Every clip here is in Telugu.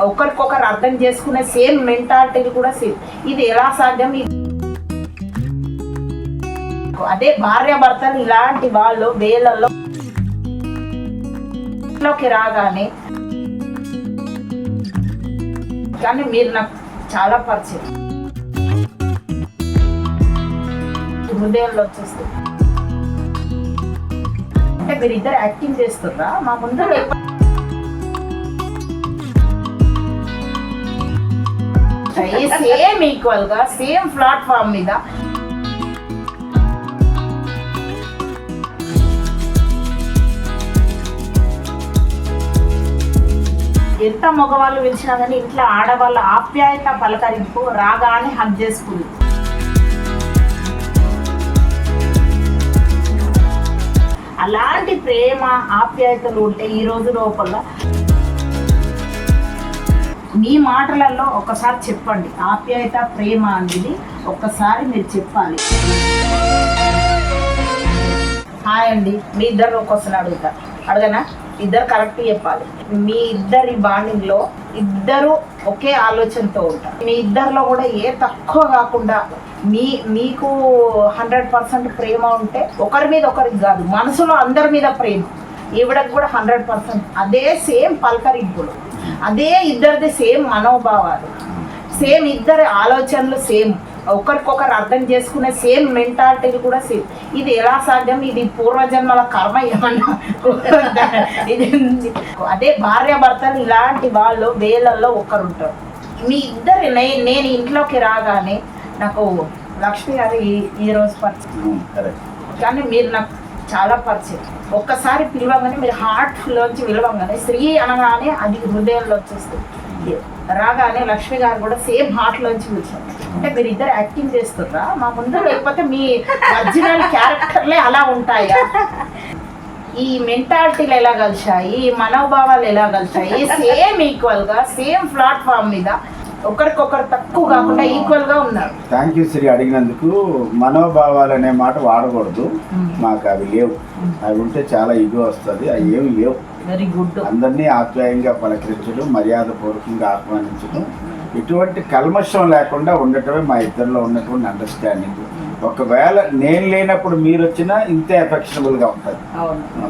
ఒకరికొకరు అర్థం చేసుకునే సేమ్ మెంటాలిటీలు కూడా సేమ్. ఇది ఎలా సాధ్యం? అదే భార్యాభర్తలు ఇలాంటి వాళ్ళు వేలల్లో లోకి రాగానే, కానీ మీరు నాకు చాలా పరిచయం, హృదయంలో వచ్చేస్తుంది. అంటే మీరు ఇద్దరు యాక్టింగ్ చేస్తుర్రా మా ముందు? సేమ్ ఈక్వల్ గా సేమ్ ప్లాట్ఫామ్ మీద ఎంత మగవాళ్ళు పిలిచినా కానీ ఇంట్లో ఆడవాళ్ళ ఆప్యాయత పలకరింపు రాగానే హగ్ చేసుకుంది. అలాంటి ప్రేమ ఆప్యాయతలు ఉంటే ఈ రోజు లోపల మీ మాటలలో ఒకసారి చెప్పండి. ఆప్యాయత ప్రేమ అనేది ఒక్కసారి మీరు చెప్పాలి. హాయ్ అండి, మీ ఇద్దరు క్వశ్చన్ అడుగుతారు, అడగనా? ఇద్దరు కరెక్ట్ చెప్పాలి. మీ ఇద్దరి బాండింగ్ లో ఇద్దరు ఒకే ఆలోచనతో ఉంటారు. మీ ఇద్దరిలో కూడా ఏ తక్కువ కాకుండా మీకు 100% ప్రేమ ఉంటే ఒకరి మీద ఒకరికి కాదు, మనసులో అందరి మీద ప్రేమ. ఈవిడకి కూడా 100% అదే సేమ్ పలకరింపులు, అదే ఇద్దరిది సేమ్ మనోభావాలు, సేమ్ ఇద్దరి ఆలోచనలు సేమ్, ఒకరికొకరు అర్థం చేసుకునే సేమ్ మెంటాలిటీలు కూడా సేమ్. ఇది ఎలా సాధ్యం? ఇది పూర్వజన్మల కర్మ ఏమన్నా? ఇది అదే భార్యాభర్తలు ఇలాంటి వాళ్ళు వేలల్లో ఒకరు ఉంటారు. మీ ఇద్దరు నేను ఇంట్లోకి రాగానే నాకు లక్ష్మి గారు ఈ రోజు పరిచయం, కానీ మీరు నాకు చాలా పరిచయం. ఒక్కసారి పిలవగానే మీరు హార్ట్లోంచి పిలవగానే స్త్రీ అనగానే అది హృదయంలో వచ్చేస్తుంది. రాగానే లక్ష్మి గారు కూడా సేమ్ హార్ట్లోంచి పిలిచారు. అంటే మీరు ఇద్దరు యాక్టింగ్ చేస్తుర్రా మా ముందు, లేకపోతే మీ ఒరిజినల్ క్యారెక్టర్లే అలా ఉంటాయా? ఈ మెంటాలిటీలు ఎలా కలిసాయి, ఈ మనోభావాలు ఎలా కలిసాయి? సేమ్ ఈక్వల్ గా సేమ్ ప్లాట్ఫామ్ మీద ఒకరికొకరు తక్కువ కాకుండా ఈక్వల్ గా ఉన్నారు. Thank you Shri. అడిగినందుకు మనోభావాలు అనే మాట వాడకూడదు, మాకు అవి లేవు. అవి ఉంటే చాలా ఇగో వస్తుంది, అవి ఏమి లేవు. Very good. అందరినీ ఆప్యాయంగా పలకరించడం, మర్యాద పూర్వకంగా ఆహ్వానించడం, ఎటువంటి కల్మషం లేకుండా ఉండటమే మా ఇద్దరిలో ఉన్నటువంటి అండర్స్టాండింగ్. ఒకవేళ నేను లేనప్పుడు మీరు వచ్చినా ఇంతే ఎఫెక్షనబుల్గా ఉంటుంది.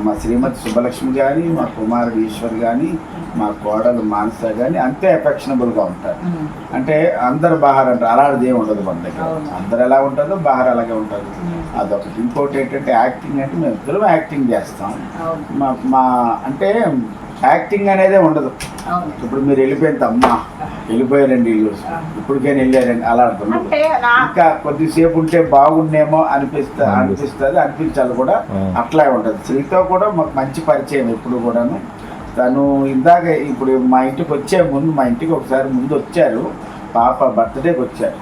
మా శ్రీమతి శుభలక్ష్మి కానీ, మా కుమారుడు ఈశ్వర్ కానీ, మా కోడలు మానస కానీ అంతే ఎఫెక్షనబుల్గా ఉంటారు. అంటే అందరు బహార్ అంటారు, అలాంటిది ఏమి ఉండదు మన దగ్గర. అందరు ఎలా ఉంటుందో బహార్ అలాగే ఉంటుంది. అదొకటి. ఇంకోటి ఏంటంటే యాక్టింగ్ అంటే మేము ఇద్దరం యాక్టింగ్ చేస్తాం. మా అంటే యాక్టింగ్ అనేదే ఉండదు. ఇప్పుడు మీరు వెళ్ళిపోయింది అమ్మా, వెళ్ళిపోయారండి ఇల్లు, ఇప్పటికైనా వెళ్ళారండి, అలా ఉంటుంది. ఇంకా కొద్దిసేపు ఉంటే బాగుండేమో అనిపిస్తుంది, అనిపించాలి కూడా, అట్లా ఉంటుంది. శ్రీతో కూడా మాకు మంచి పరిచయం ఎప్పుడు కూడాను. తను ఇందాక ఇప్పుడు మా ఇంటికి వచ్చే ముందు, మా ఇంటికి ఒకసారి ముందు వచ్చారు, పాప బర్త్డేకి వచ్చారు.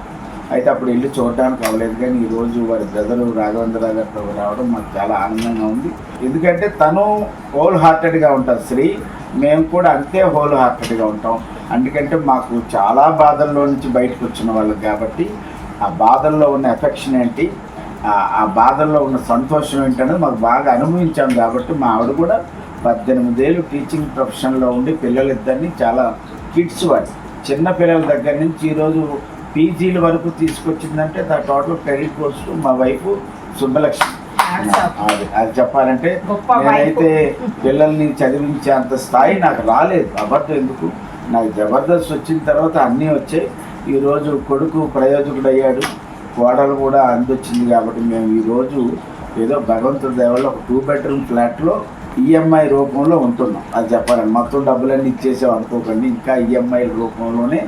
అయితే అప్పుడు వెళ్ళి చూడడానికి అవ్వలేదు, కానీ ఈరోజు వారి బ్రదరు రాఘవేంద్రరావు గారితో రావడం మాకు చాలా ఆనందంగా ఉంది. ఎందుకంటే తను హోల్ హార్టెడ్గా ఉంటుంది శ్రీ, మేము కూడా అంతే హోల్ హార్టెడ్గా ఉంటాం. ఎందుకంటే మాకు చాలా బాధల్లో నుంచి బయటకు వచ్చిన వాళ్ళం కాబట్టి ఆ బాధల్లో ఉన్న ఎఫెక్షన్ ఏంటి, ఆ బాధల్లో ఉన్న సంతోషం ఏంటనేది మాకు బాగా అనుభవించాం. కాబట్టి మా ఆవిడ కూడా 18 ఏళ్ళు టీచింగ్ ప్రొఫెషన్లో ఉండి పిల్లలిద్దరినీ చాలా కిడ్స్ వాడి చిన్న పిల్లల దగ్గర నుంచి ఈరోజు పీజీల వరకు తీసుకొచ్చిందంటే దా టోటల్ క్రెడిట్ కోర్సు మా వైఫ్ శుభలక్ష్మి. అది చెప్పాలంటే నేనైతే పిల్లల్ని చదివించే అంత స్థాయి నాకు రాలేదు. అబద్ధం ఎందుకు, నాకు జబర్దస్త్ వచ్చిన తర్వాత అన్నీ వచ్చాయి. ఈరోజు కొడుకు ప్రయోజకుడు అయ్యాడు, కోడలు కూడా అందొచ్చింది. కాబట్టి మేము ఈరోజు ఏదో భగవంతుడి దయ వల్ల ఒక 2 బెడ్రూమ్ ఫ్లాట్లో ఈఎంఐ రూపంలో ఉంటున్నాం. అది చెప్పాలండి, మొత్తం డబ్బులన్నీ ఇచ్చేసాం అనుకోకండి, ఇంకా ఈఎంఐ రూపంలోనే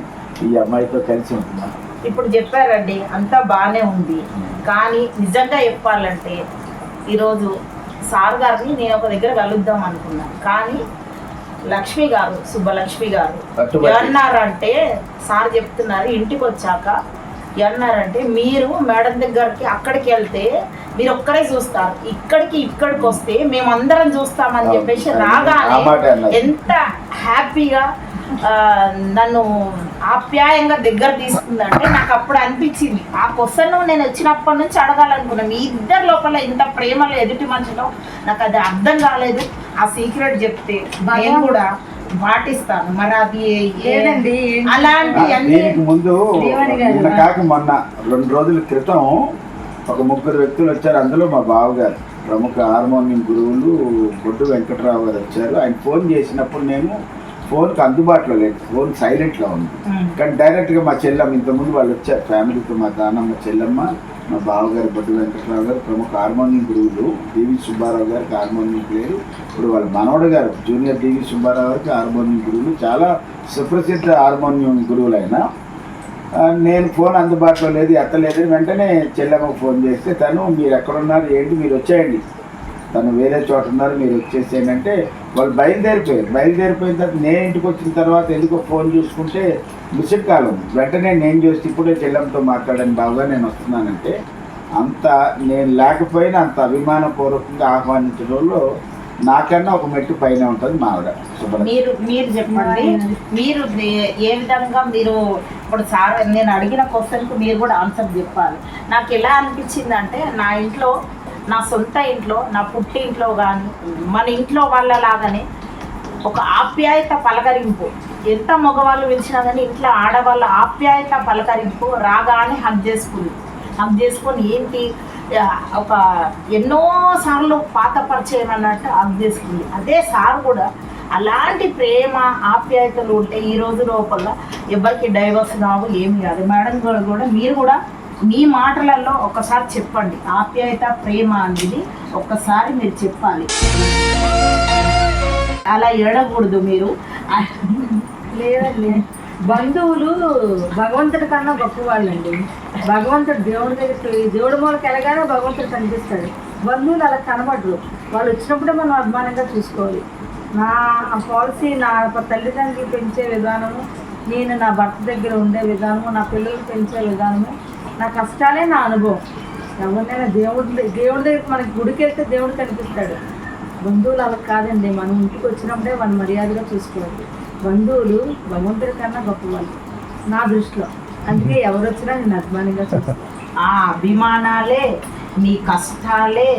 ఈ అమ్మాయితో కలిసి ఉంటున్నాం. ఇప్పుడు చెప్పారండి, అంతా బాగానే ఉంది. కానీ నిజంగా చెప్పాలంటే ఈరోజు సార్ గారిని నేను ఒక దగ్గర కలుద్దాం అనుకున్నాను, కానీ లక్ష్మి గారు, శుభలక్ష్మి గారు ఏమన్నారంటే, సార్ చెప్తున్నారు ఇంటికి వచ్చాక ఏమన్నారంటే, మీరు మేడం దగ్గరికి అక్కడికి వెళ్తే మీరు ఒక్కరే చూస్తారు, ఇక్కడికి వస్తే మేమందరం చూస్తామని చెప్పేసి రాగానే ఎంత హ్యాపీగా నన్ను ఆప్యాయంగా దగ్గర తీసుకుందంటే నాకు అప్పుడు అనిపించింది. ఆ క్వశ్చన్ నేను వచ్చినప్పటి నుంచి అడగాలనుకున్నాను, మీ ఇద్దరి లోపల ఇంత ప్రేమలో ఎదుటి మనిషిలో నాకు అది అర్థం కాలేదు. ఆ సీక్రెట్ చెప్తే నేను కూడా పాటిస్తాను. మరి అది లేదండి అలాంటి అన్ని దీనికి ముందు శ్రీవాణి గారు. నిన్న కాక మొన్న 2 రోజుల క్రితం ఒక 3 వ్యక్తులు వచ్చారు. అందులో మా బావగారు ప్రముఖ హార్మోనియం గురువులు బొడ్డు వెంకటరావు గారు వచ్చారు. ఆయన ఫోన్ చేసినప్పుడు నేను ఫోన్కి అందుబాటులో లేదు, ఫోన్ సైలెంట్లో ఉంది. కానీ డైరెక్ట్గా మా చెల్లమ్మ, ఇంతకుముందు వాళ్ళు వచ్చారు ఫ్యామిలీతో, మా నాన్నమ్మ చెల్లమ్మ, మా బావగారు బొడ్డు వెంకటరావు గారు ప్రముఖ హార్మోనియం గురువులు, డివి సుబ్బారావు గారికి హార్మోనియం ప్లేయరు, ఇప్పుడు వాళ్ళ మనవడు గారు జూనియర్ డివి సుబ్బారావు గారికి హార్మోనియం గురువులు, చాలా సుప్రసిద్ధ హార్మోనియం గురువులైన నేను ఫోన్ అందుబాటులో లేదు, ఎత్తలేదు. వెంటనే చెల్లెమ్మకు ఫోన్ చేస్తే తను మీరు ఎక్కడున్నారు ఏంటి, మీరు వచ్చేయండి, తను వేరే చోట ఉన్నారు, మీరు వచ్చేసేయండి అంటే వాళ్ళు బయలుదేరిపోయిన తర్వాత నేను ఇంటికి వచ్చిన తర్వాత ఎందుకో ఫోన్ చూసుకుంటే మిస్డ్ కాల్ ఉంది. వెంటనే నేను చూసి ఇప్పుడే చెల్లెమ్మతో మాట్లాడాను, బాబుగా నేను వస్తున్నానంటే అంత నేను లేకపోయినా అంత అభిమానపూర్వకంగా ఆహ్వానించడంలో నాకన్నా ఒక మెట్టు పైన ఉంటుంది మా ఆవిడ. మీరు చెప్పండి, మీరు ఏ విధంగా మీరు ఇప్పుడు సార్ నేను అడిగిన క్వశ్చన్కి మీరు కూడా ఆన్సర్ చెప్పాలి. నాకు ఎలా అనిపించిందంటే నా ఇంట్లో, నా సొంత ఇంట్లో, నా పుట్టింట్లో కానీ మన ఇంట్లో వాళ్ళలాగానే ఒక ఆప్యాయత పలకరింపు, ఎంత మగవాళ్ళు పిలిచినా కానీ ఇంట్లో ఆడవాళ్ళ ఆప్యాయత పలకరింపు రాగానే హగ్ చేసుకొని ఏంటి ఒక ఎన్నో సార్లు పాత పరిచయం అన్నట్టు హగ్ చేసుకుంది. అదే సార్ కూడా అలాంటి ప్రేమ ఆప్యాయతలు ఉంటే ఈ రోజు లోపల ఎవరికి డైవర్స్ కావు, ఏమి కాదు. మేడం గారు కూడా మీరు కూడా మీ మాటలలో ఒకసారి చెప్పండి, ఆప్యాయత ప్రేమ అనేది ఒక్కసారి మీరు చెప్పాలి. అలా ఏడకూడదు మీరు. లేదండి, బంధువులు భగవంతుడి కన్నా గొప్పవాళ్ళండి. భగవంతుడు దేవుడి మూలకి వెళ్ళగానే భగవంతుడు కనిపిస్తాడు. బంధువులు అలా కనబడరు, వాళ్ళు వచ్చినప్పుడే మనం అభిమానంగా చూసుకోవాలి. నా పాలసీ, నా తల్లిదండ్రులు పెంచే విధానము, నేను నా భర్త దగ్గర ఉండే విధానము, నా పిల్లలు పెంచే విధానము, నా కష్టాలే నా అనుభవం. ఎవరినైనా దేవుడి దగ్గర మనకి గుడికి వెళ్తే దేవుడు కనిపిస్తాడు. బంధువులు అలా కాదండి, మనం ఇంటికి వచ్చినప్పుడే మనం మర్యాదగా చూసుకోవాలి. బంధువులు భగవంతుడి కన్నా గొప్పవాళ్ళు నా దృష్టిలో. అందుకే ఎవరు వచ్చినా నేను అభిమానంగా చూస్తాను. ఆ అభిమానాలే, మీ కష్టాలే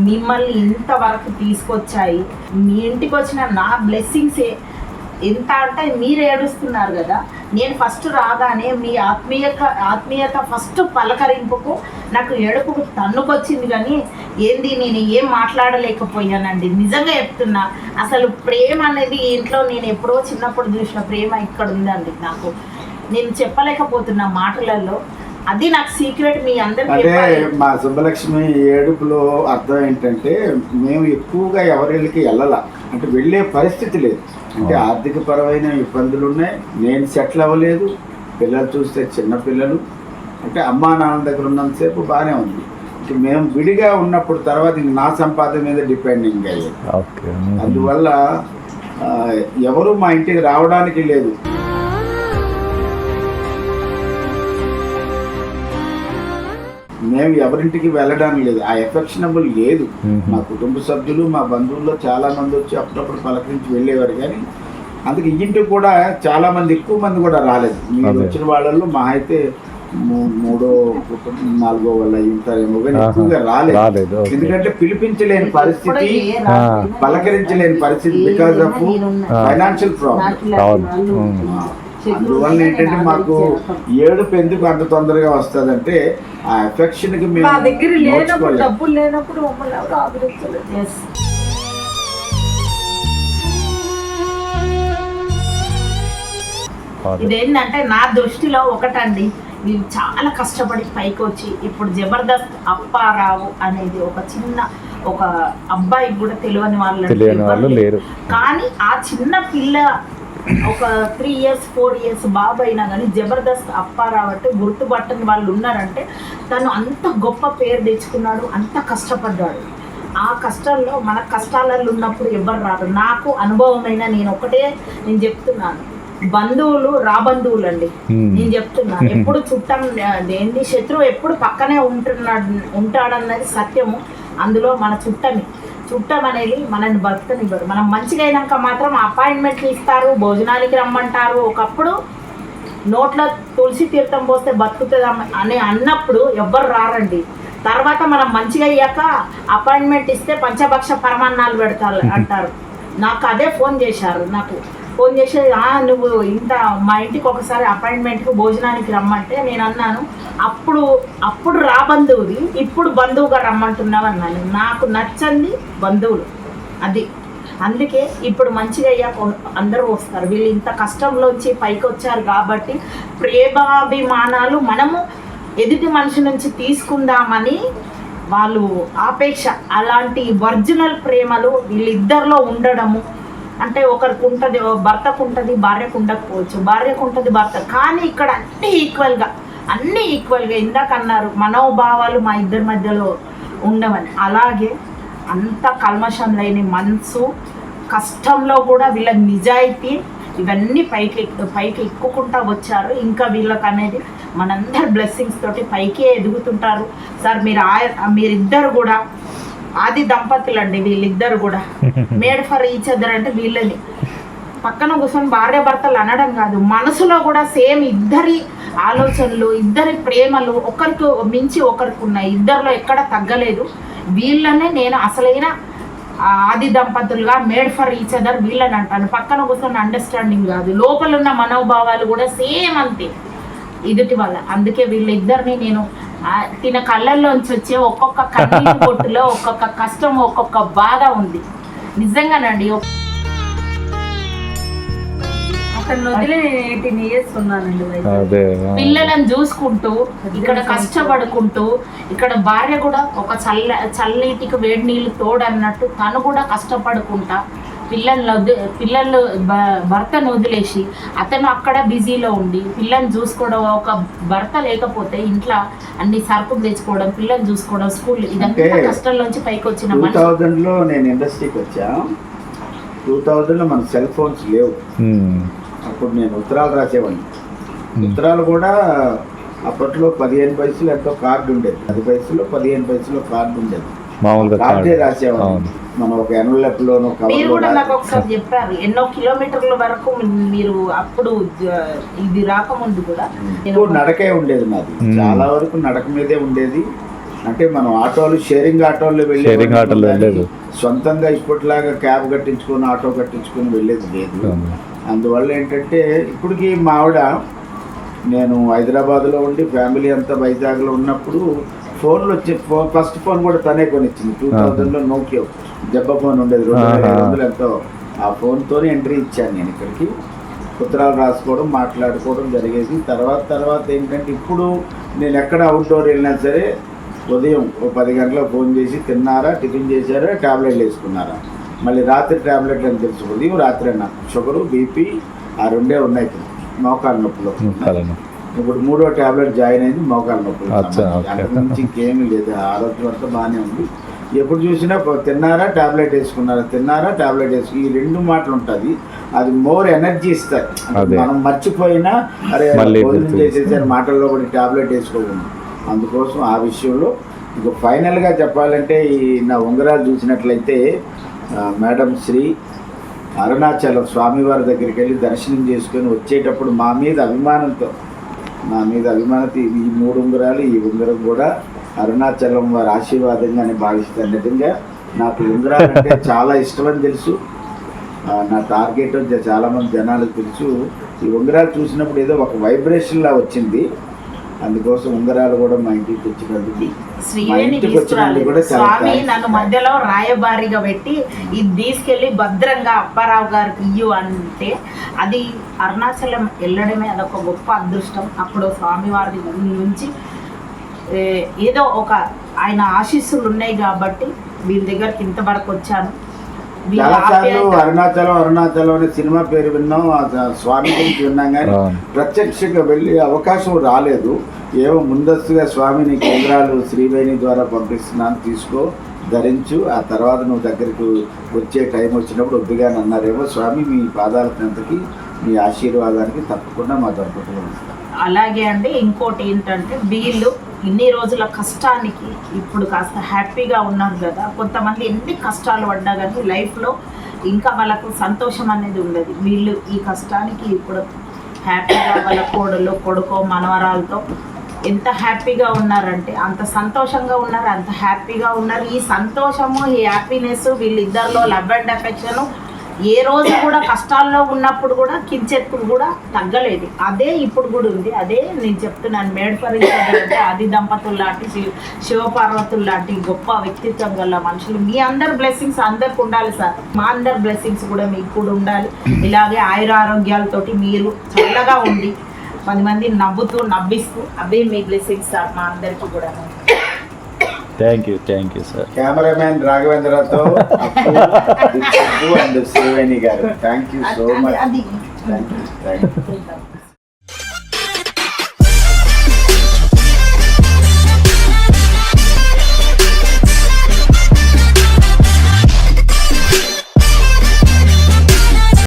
మిమ్మల్ని ఇంతవరకు తీసుకొచ్చాయి. మీ ఇంటికి వచ్చిన నా బ్లెస్సింగ్సే ఎంత అంటే మీరు ఏడుస్తున్నారు కదా. నేను ఫస్ట్ రాగానే మీ ఆత్మీయత ఫస్ట్ పలకరింపుకు నాకు ఏడుపుకు తన్నుకొచ్చింది. కానీ ఏంది నేను ఏం మాట్లాడలేకపోయానండి, నిజంగా చెప్తున్నా. అసలు ప్రేమ అనేది ఇంట్లో నేను ఎప్పుడో చిన్నప్పుడు చూసిన ప్రేమ ఇక్కడ ఉందండి. నాకు నేను చెప్పలేకపోతున్నా మాటలలో. అది నాకు సీక్రెట్, మీ అందరికీ. అంటే మా సుబ్బలక్ష్మి ఏడుపులో అర్థం ఏంటంటే మేము ఎక్కువగా ఎవరికి వెళ్ళాల, అంటే వెళ్ళే పరిస్థితి లేదు. అంటే ఆర్థిక పరమైన ఇబ్బందులు ఉన్నాయి, నేను సెటిల్ అవ్వలేదు, పిల్లలు చూస్తే చిన్న పిల్లలు, అంటే అమ్మా నాన్న దగ్గర ఉన్నంతసేపు బాగానే ఉంది. ఇంక మేము విడిగా ఉన్నప్పుడు తర్వాత ఇంక నా సంపాదన మీద డిపెండింగ్ అయ్యేది. అందువల్ల ఎవరు మా ఇంటికి రావడానికి లేదు. మేము ఎవరింటికి వెళ్ళడానికి లేదు, ఆ ఎఫెక్షనబుల్ లేదు. మా కుటుంబ సభ్యులు, మా బంధువుల్లో చాలా మంది వచ్చి అప్పుడప్పుడు పలకరించి వెళ్ళేవారు. కానీ అందుకే ఇంటికి కూడా చాలా మంది, ఎక్కువ మంది కూడా రాలేదు. మీరు వచ్చిన వాళ్ళల్లో మా అయితే 3వ 4వ వల్ల ఉంటారేమో, కానీ ఎక్కువగా రాలేదు. ఎందుకంటే పిలిపించలేని పరిస్థితి, పలకరించలేని పరిస్థితి, బికాస్ ఆఫ్ ఫైనాన్షియల్ ప్రాబ్లం. అందువల్ల ఏంటంటే మాకు ఏడుపు ఎందుకు అంత తొందరగా వస్తుందంటే ఆ ఎఫెక్షన్ కి మేము దగ్గర లేనప్పుడు, డబ్బులు లేనప్పుడు మమ్మల్ని ఎవరు ఆదరించలేదు. ఇదేంటంటే నా దృష్టిలో ఒకటండి, మీరు చాలా కష్టపడి పైకి వచ్చి ఇప్పుడు జబర్దస్త్ అప్పారావు అనేది ఒక చిన్న ఒక అబ్బాయికి కూడా తెలియని వాళ్ళు లేరు. కానీ ఆ చిన్న పిల్ల ఒక 3 years 4 years బాబు అయినా కానీ జబర్దస్త్ అప్పారావు అంటే గుర్తుపట్టని వాళ్ళు ఉన్నారంటే తను అంత గొప్ప పేరు తెచ్చుకున్నాడు, అంత కష్టపడ్డాడు. ఆ కష్టంలో మన కష్టాలలో ఉన్నప్పుడు ఎవరు రారు. నాకు అనుభవమైన నేను చెప్తున్నాను, బంధువులు రాబంధువులు అండి. నేను చెప్తున్నాను, ఎప్పుడు చుట్టం ఏంటి శత్రువు ఎప్పుడు పక్కనే ఉంటాడన్నది సత్యము. అందులో మన చుట్టం అనేది మనల్ని బతకనివ్వరు. మనం మంచిగా అయినాక మాత్రం అపాయింట్మెంట్లు ఇస్తారు, భోజనానికి రమ్మంటారు. ఒకప్పుడు నోట్లో తులసి తీర్థం పోస్తే బతుకుతుంది అని అన్నప్పుడు ఎవ్వరు రారండి. తర్వాత మనం మంచిగా అయ్యాక అపాయింట్మెంట్ ఇస్తే పంచభక్ష పరమాన్నాలు పెడతారు అంటారు. నాకు అదే ఫోన్ చేశారు, నాకు ఫోన్ చేసి నువ్వు ఇంత మా ఇంటికి ఒకసారి అపాయింట్మెంట్కి భోజనానికి రమ్మంటే నేను అన్నాను అప్పుడు రా బంధువుది, ఇప్పుడు బంధువుగా రమ్మంటున్నావు అన్నాను. నాకు నచ్చంది బంధువులు, అది అందుకే ఇప్పుడు మంచిగా అయ్యాక అందరూ వస్తారు. వీళ్ళు ఇంత కష్టంలోంచి పైకి వచ్చారు కాబట్టి ప్రేమాభిమానాలు మనము ఎదుటి మనిషి నుంచి తీసుకుందామని వాళ్ళు ఆపేక్ష, అలాంటి ఒరిజినల్ ప్రేమలు వీళ్ళిద్దరిలో ఉండడము. అంటే ఒకరికి ఉంటుంది, భర్తకు ఉంటుంది, భార్యకు ఉండకపోవచ్చు, భార్యకు ఉంటుంది, భర్త, కానీ ఇక్కడ అన్నీ ఈక్వల్గా ఇందాక అన్నారు మనోభావాలు మా ఇద్దరి మధ్యలో ఉండవని. అలాగే అంత కల్మషం లేని మనసు, కష్టంలో కూడా వీళ్ళ నిజాయితీ, ఇవన్నీ పైకి ఎక్కుకుంటా వచ్చారు. ఇంకా వీళ్ళకి అనేది మనందరి బ్లెస్సింగ్స్ తోటి పైకే ఎదుగుతుంటారు. సార్ మీరిద్దరు కూడా ఆది దంపతులు అండి. వీళ్ళిద్దరు కూడా మేడ్ ఫర్ ఈచ్ అదర్ అంటే వీళ్ళని పక్కన కూర్చొని భార్య భర్తలు అనడం కాదు, మనసులో కూడా సేమ్ ఇద్దరి ఆలోచనలు, ఇద్దరి ప్రేమలు ఒకరికి మించి ఒకరికి ఉన్నాయి. ఇద్దరిలో ఎక్కడ తగ్గలేదు. వీళ్ళనే నేను అసలైన ఆది దంపతులుగా మేడ్ ఫర్ ఈచ్ అదర్ వీళ్ళని అంటాను. పక్కన కూర్చొని అండర్స్టాండింగ్ కాదు, లోపల ఉన్న మనోభావాలు కూడా సేమ్ అంతే ఎదుటి వల్ల. అందుకే వీళ్ళిద్దరిని నేను తిన కళ్ళల్లోంచి వచ్చే ఒక్కొక్క కన్నీటి బొట్టులో ఒక్కొక్క కష్టం, ఒక్కొక్క బాధ ఉంది నిజంగానండి. పిల్లలను చూసుకుంటూ ఇక్కడ కష్టపడుకుంటూ, ఇక్కడ భార్య కూడా ఒక చల్లనీటికి వేడి నీళ్ళు తోడన్నట్టు తను కూడా కష్టపడుకుంటా పిల్లలు భర్తను వదిలేసి అతను అక్కడ బిజీలో ఉండి పిల్లల్ని చూసుకోవడం, ఒక భర్త లేకపోతే ఇంట్లో అన్ని సరుకులు తెచ్చుకోవడం, పిల్లల్ని చూసుకోవడం, స్కూల్, ఇదంతా కష్టంలోంచి పైకి వచ్చిన 2000లో నేను ఇండస్ట్రీకి వచ్చా. 2000లో మన సెల్ ఫోన్స్ లేవు. అప్పుడు నేను ఉత్తరాలు రాసేవాడిని. ఉత్తరాలు కూడా అప్పట్లో 15 పైసలు ఎంతో కార్డు ఉండేది, 10 పైసలు 15 పైసలు కార్డు ఉండేది. కార్డే రాసేవాడిని. మనం ఒక ఎన్వలప్లోనూ ఒకసారి చెప్పారు ఎన్నో కిలోమీటర్ల వరకు మీరు అప్పుడు ఇది రాకముందు కూడా నడకే ఉండేది. మాది చాలా వరకు నడక మీదే ఉండేది. అంటే మనం ఆటోలు, షేరింగ్ ఆటోల్లో వెళ్ళేది, సొంతంగా ఇప్పటిలాగా క్యాబ్ కట్టించుకొని ఆటో కట్టించుకొని వెళ్ళేది లేదు. అందువల్ల ఏంటంటే ఇప్పటికీ మా ఆవిడ, నేను హైదరాబాద్లో ఉండి ఫ్యామిలీ అంతా వైజాగ్లో ఉన్నప్పుడు ఫోన్లు వచ్చి ఫస్ట్ ఫోన్ కూడా తనే కొనిచ్చింది. 2000లో నోకియా జబ్బ ఫోన్ ఉండేది, 2500 ఎంతో. ఆ ఫోన్తోనే ఎంట్రీ ఇచ్చాను నేను ఇక్కడికి. ఉత్తరాలు రాసుకోవడం, మాట్లాడుకోవడం జరిగేది. తర్వాత ఏంటంటే ఇప్పుడు నేను ఎక్కడ అవుట్డోర్ వెళ్ళినా సరే ఉదయం 10 గంటలకు ఫోన్ చేసి తిన్నారా, టిఫిన్ చేశారా, ట్యాబ్లెట్లు వేసుకున్నారా, మళ్ళీ రాత్రి ట్యాబ్లెట్లు అని తెలుసు. ఉదయం రాత్రి అన్న షుగరు, బీపీ ఆ రెండే ఉన్నాయి. మోకాళ్ళ నొప్పులు ఇప్పుడు 3వ ట్యాబ్లెట్ జాయిన్ అయింది, మోకాళ్ళ నొప్పులు. అంతకుమించి ఇంకేమీ లేదు. ఆరోగ్యం అంతా బాగానే ఉంది. ఎప్పుడు చూసినా తిన్నారా, ట్యాబ్లెట్ వేసుకున్నారా, తిన్నారా, ట్యాబ్లెట్ వేసుకు, ఈ 2 మాటలు ఉంటుంది. అది మోర్ ఎనర్జీ ఇస్తారు. మనం మర్చిపోయినా అరే భోజనం చేసేసారి మాటల్లో కూడా ట్యాబ్లెట్ వేసుకోకుండా. అందుకోసం ఆ విషయంలో ఇక ఫైనల్గా చెప్పాలంటే ఈ నా ఉంగరాలు చూసినట్లయితే మేడం శ్రీ అరుణాచలం స్వామివారి దగ్గరికి వెళ్ళి దర్శనం చేసుకొని వచ్చేటప్పుడు మా మీద అభిమానంతో ఈ 3 ఉంగరాలు, ఈ ఉంగరం కూడా అరుణాచలం వారి ఆశీర్వాదంగానే భావిస్తాను. నిజంగా నాకు ఉంగరాలు అంటే చాలా ఇష్టమని తెలుసు. నా టార్గెట్ చాలామంది జనాలకు తెలుసు. ఈ ఉంగరాలు చూసినప్పుడు ఏదో ఒక వైబ్రేషన్లా వచ్చింది. అందుకోసం ఉంగరాలు కూడా మా ఇంటికి తెచ్చినందుకు, స్వామి నన్ను మధ్యలో రాయబారిగా పెట్టి ఇది తీసుకెళ్ళి భద్రంగా అప్పారావు గారికి ఇయ్యు అంటే, అది అరుణాచలం వెళ్ళడమే అదొక గొప్ప అదృష్టం. అప్పుడు స్వామివారి నుంచి ఏదో ఒక ఆయన ఆశీస్సులు ఉన్నాయి కాబట్టి వీళ్ళ దగ్గరికి ఇంతవరకు వచ్చాను. చాలాసార్లు అరుణాచలం అనే సినిమా పేరు విన్నాం, స్వామి గురించి విన్నాం, కానీ ప్రత్యక్షంగా వెళ్ళే అవకాశం రాలేదు. ఏమో ముందస్తుగా స్వామి నీ కేంద్రాలు శ్రీవేణి ద్వారా పంపిస్తున్నాను, తీసుకో, ధరించు, ఆ తర్వాత నువ్వు దగ్గరకు వచ్చే టైం వచ్చినప్పుడు వద్దుగాని అన్నారేమో. స్వామి మీ పాదాల చెంతకి, మీ ఆశీర్వాదానికి తప్పకుండా మా దంపతులు. అలాగే అండి. ఇంకోటి ఏంటంటే వీళ్ళు ఇన్ని రోజుల కష్టానికి ఇప్పుడు కాస్త హ్యాపీగా ఉన్నారు కదా. కొంతమంది ఎన్ని కష్టాలు పడ్డా కానీ లైఫ్లో ఇంకా వాళ్ళకు సంతోషం అనేది ఉండదు. వీళ్ళు ఈ కష్టానికి ఇప్పుడు హ్యాపీగా వాళ్ళ కోడలు, కొడుకో, మనవరాలతో ఎంత హ్యాపీగా ఉన్నారంటే అంత సంతోషంగా ఉన్నారు, అంత హ్యాపీగా ఉన్నారు. ఈ సంతోషము, ఈ హ్యాపీనెస్, వీళ్ళిద్దరిలో లవ్ అండ్ అఫెక్షన్ ఏ రోజు కూడా కష్టాల్లో ఉన్నప్పుడు కూడా కించెప్పుడు కూడా తగ్గలేదు. అదే ఇప్పుడు కూడా ఉంది. అదే నేను చెప్తున్నాను, మేడపరించే ఆది దంపతులు లాంటి శివపార్వతులు లాంటి గొప్ప వ్యక్తిత్వం గల మనుషులు. మీ అందరి బ్లెస్సింగ్స్ అందరికి ఉండాలి సార్. మా అందరి బ్లెస్సింగ్స్ కూడా మీకు కూడా ఉండాలి. ఇలాగే ఆయురారోగ్యాలతోటి మీరు చల్లగా ఉండి 10 మంది నవ్విస్తూ అవే మీ బ్లెస్సింగ్స్ సార్ మా అందరికి కూడా. Thank you sir. కెమెరామెన్ రాఘవేంద్రతో and Srivani garu thank you so much. అది థ్యాంక్ యూ